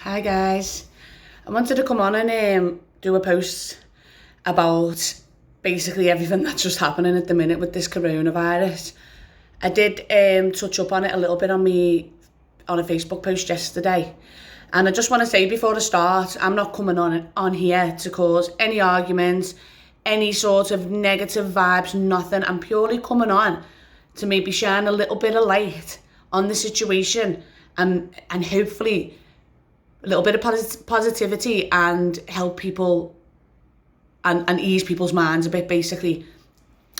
Hi guys. I wanted to come on and do a post about basically everything that's just happening at the minute with this coronavirus. I did touch up on it a little bit on a Facebook post yesterday. And I just want to say before I start, I'm not coming on here to cause any arguments, any sort of negative vibes, nothing. I'm purely coming on to maybe shine a little bit of light on the situation and hopefully a little bit of positivity and help people and ease people's minds a bit, basically.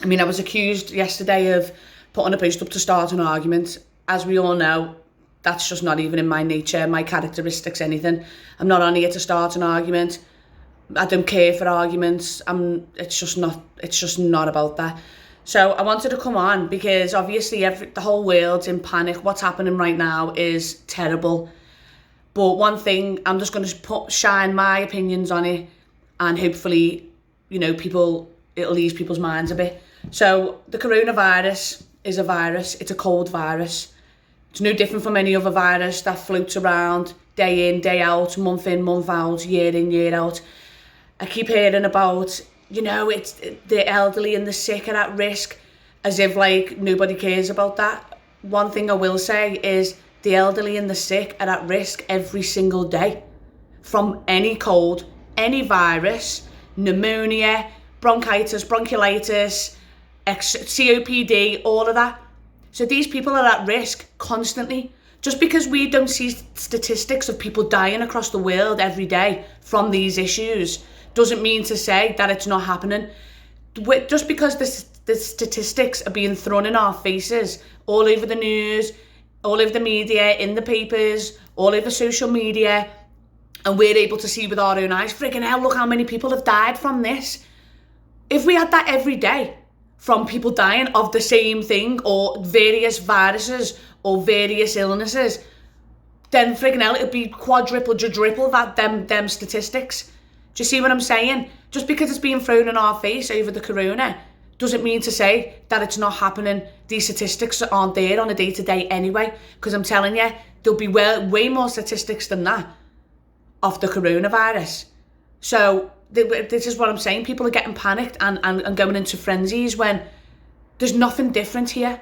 I mean, I was accused yesterday of putting a post up to start an argument. As we all know, that's just not even in my nature, my characteristics, anything. I'm not on here to start an argument. I don't care for arguments. It's just not about that. So I wanted to come on because obviously the whole world's in panic. What's happening right now is terrible. But one thing, I'm just going to shine my opinions on it, and hopefully, it'll ease people's minds a bit. So the coronavirus is a virus. It's a cold virus. It's no different from any other virus that floats around day in, day out, month in, month out, year in, year out. I keep hearing about, it's the elderly and the sick are at risk, as if nobody cares about that. One thing I will say is the elderly and the sick are at risk every single day from any cold, any virus, pneumonia, bronchitis, bronchiolitis, COPD, all of that. So these people are at risk constantly. Just because we don't see statistics of people dying across the world every day from these issues doesn't mean to say that it's not happening. Just because the statistics are being thrown in our faces all over the news, all over the media, in the papers, all over social media, and we're able to see with our own eyes, freaking hell, look how many people have died from this. If we had that every day from people dying of the same thing or various viruses or various illnesses, then freaking hell, it'd be quadruple that them statistics. Do you see what I'm saying? Just because it's being thrown in our face over the corona doesn't mean to say that it's not happening. These statistics aren't there on a day-to-day anyway, because I'm telling you, there'll be way more statistics than that of the coronavirus. So this is what I'm saying. People are getting panicked and going into frenzies when there's nothing different here.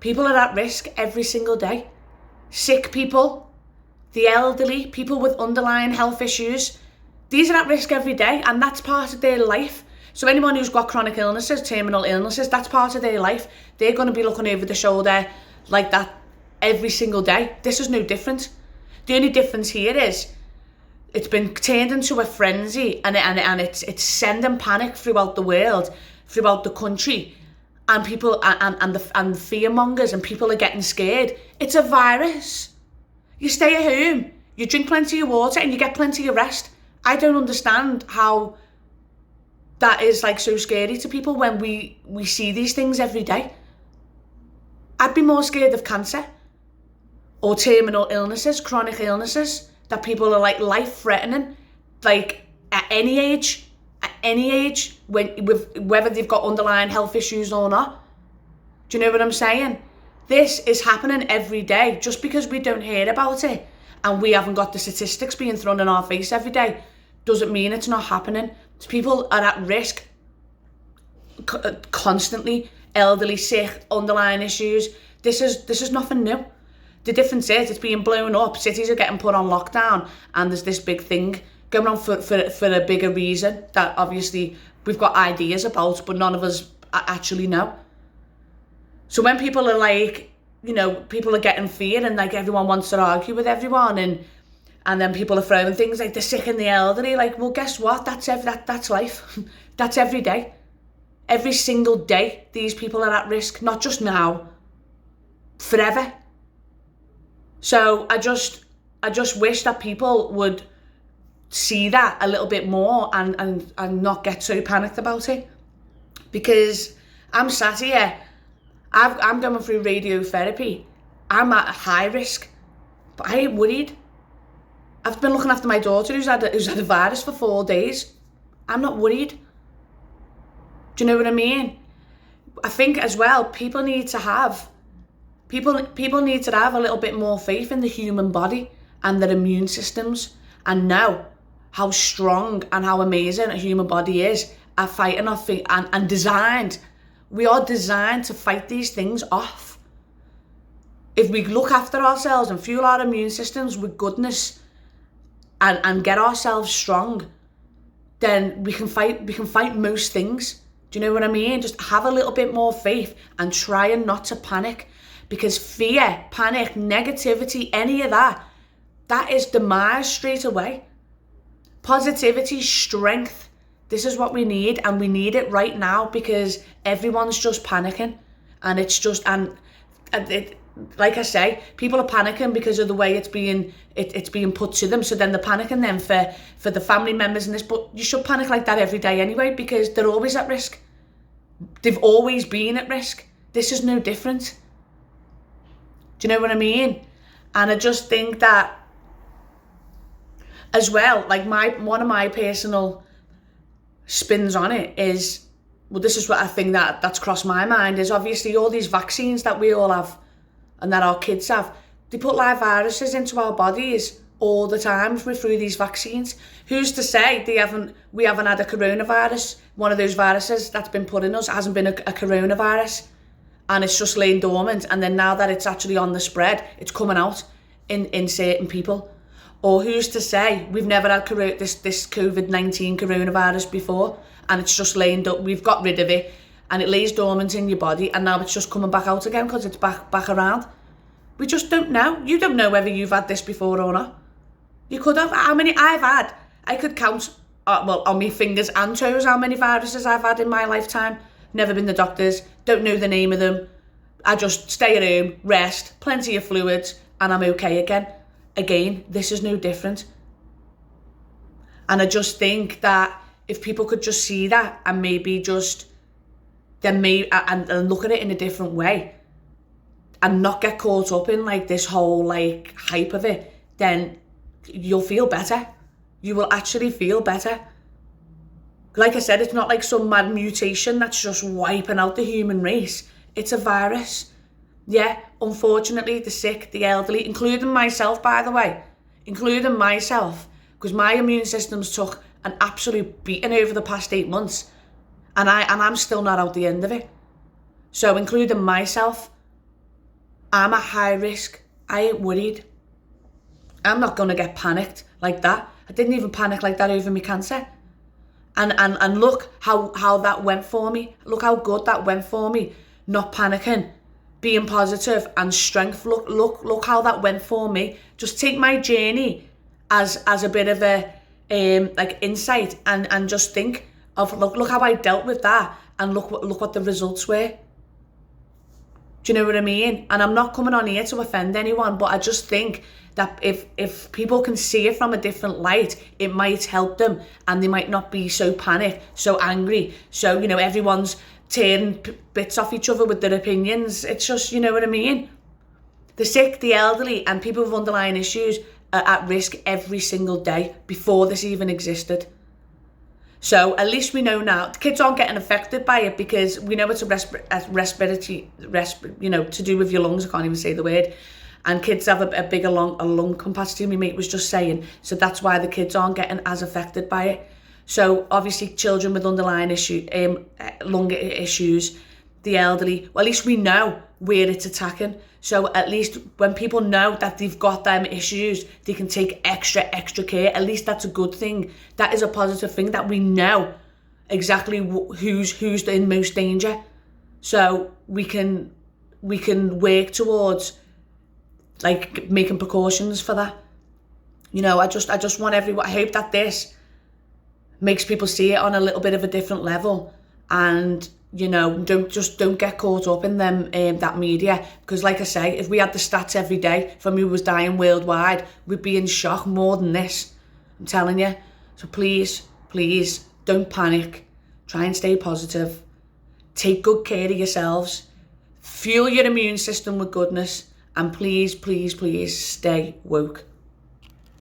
People are at risk every single day. Sick people, the elderly, people with underlying health issues, these are at risk every day, and that's part of their life. So anyone who's got chronic illnesses, terminal illnesses, that's part of their life. They're going to be looking over the shoulder like that every single day. This is no different. The only difference here is it's been turned into a frenzy, and it's sending panic throughout the world, throughout the country, and people and the fear mongers, and people are getting scared. It's a virus. You stay at home, you drink plenty of water, and you get plenty of rest. I don't understand how that is so scary to people when we see these things every day. I'd be more scared of cancer or terminal illnesses, chronic illnesses that people are life-threatening, at any age, whether they've got underlying health issues or not. Do you know what I'm saying? This is happening every day. Just because we don't hear about it and we haven't got the statistics being thrown in our face every day doesn't mean it's not happening. People are at risk constantly. Elderly, sick, underlying issues. This is nothing new. The difference is it's being blown up. Cities are getting put on lockdown, and there's this big thing going on for a bigger reason that obviously we've got ideas about, but none of us actually know. So when people are people are getting feared, and everyone wants to argue with everyone, and then people are throwing things like the sick and the elderly. Well, guess what? That's life. That's every day. Every single day, these people are at risk. Not just now, forever. So I just wish that people would see that a little bit more and not get so panicked about it. Because I'm sat here, I'm going through radiotherapy. I'm at high risk, but I ain't worried. I've been looking after my daughter who's had a virus for 4 days. I'm not worried. Do you know what I mean? I think as well, people need to have a little bit more faith in the human body and their immune systems and know how strong and how amazing a human body is at fighting off and designed. We are designed to fight these things off. If we look after ourselves and fuel our immune systems with goodness and get ourselves strong, then we can fight most things. Do you know what I mean? Just have a little bit more faith and try and not to panic, because fear, panic, negativity, any of that is demise straight away. Positivity, strength, this is what we need, and we need it right now because everyone's just panicking, and it's just, like I say, people are panicking because of the way it's being put to them. So then they're panicking then for the family members and this, but you should panic like that every day anyway, because they're always at risk. They've always been at risk. This is no different. Do you know what I mean? And I just think that as well, like one of my personal spins on it is, well, this is what I think that's crossed my mind, is obviously all these vaccines that we all have and that our kids have, they put live viruses into our bodies all the time through these vaccines. Who's to say we haven't had a coronavirus? One of those viruses that's been put in us hasn't been a coronavirus, and it's just laying dormant, and then now that it's actually on the spread, it's coming out in certain people. Or who's to say we've never had this COVID-19 coronavirus before, and it's just we've got rid of it, and it lays dormant in your body, and now it's just coming back out again because it's back around. We just don't know. You don't know whether you've had this before or not. You could have. How many I've had? I could count, on my fingers and toes how many viruses I've had in my lifetime. Never been to doctors, don't know the name of them. I just stay at home, rest, plenty of fluids, and I'm okay again. Again, this is no different. And I just think that if people could just see that and maybe just and look at it in a different way and not get caught up in like this whole like hype of it, then you'll feel better. You will actually feel better. Like I said, it's not like some mad mutation that's just wiping out the human race. It's a virus. Yeah, unfortunately, the sick, the elderly, including myself, by the way, because my immune system's took an absolute beating over the past 8 months, and I'm still not out the end of it. So including myself, I'm at high risk. I ain't worried. I'm not going to get panicked like that. I didn't even panic like that over my cancer. And look how that went for me. Look how good that went for me. Not panicking, being positive and strength. Look how that went for me. Just take my journey as a bit of a like insight and just think of look how I dealt with that, and look what the results were. Do you know what I mean? And I'm not coming on here to offend anyone, but I just think that if people can see it from a different light, it might help them, and they might not be so panicked, so angry. So, everyone's tearing bits off each other with their opinions. It's just, you know what I mean? The sick, the elderly, and people with underlying issues are at risk every single day before this even existed. So at least we know now. The kids aren't getting affected by it because we know it's a respiratory, to do with your lungs. I can't even say the word. And kids have a bigger lung capacity, my mate was just saying. So that's why the kids aren't getting as affected by it. So obviously children with underlying lung issues, the elderly, well, at least we know where it's attacking. So at least when people know that they've got them issues, they can take extra care. At least that's a good thing. That is a positive thing, that we know exactly who's in most danger. So we can work towards like making precautions for that. I just want everyone, I hope that this makes people see it on a little bit of a different level, and don't get caught up in them that media, because like I say, if we had the stats every day from who was dying worldwide, we'd be in shock more than this, I'm telling you. So please don't panic, try and stay positive, take good care of yourselves, fuel your immune system with goodness, and please stay woke.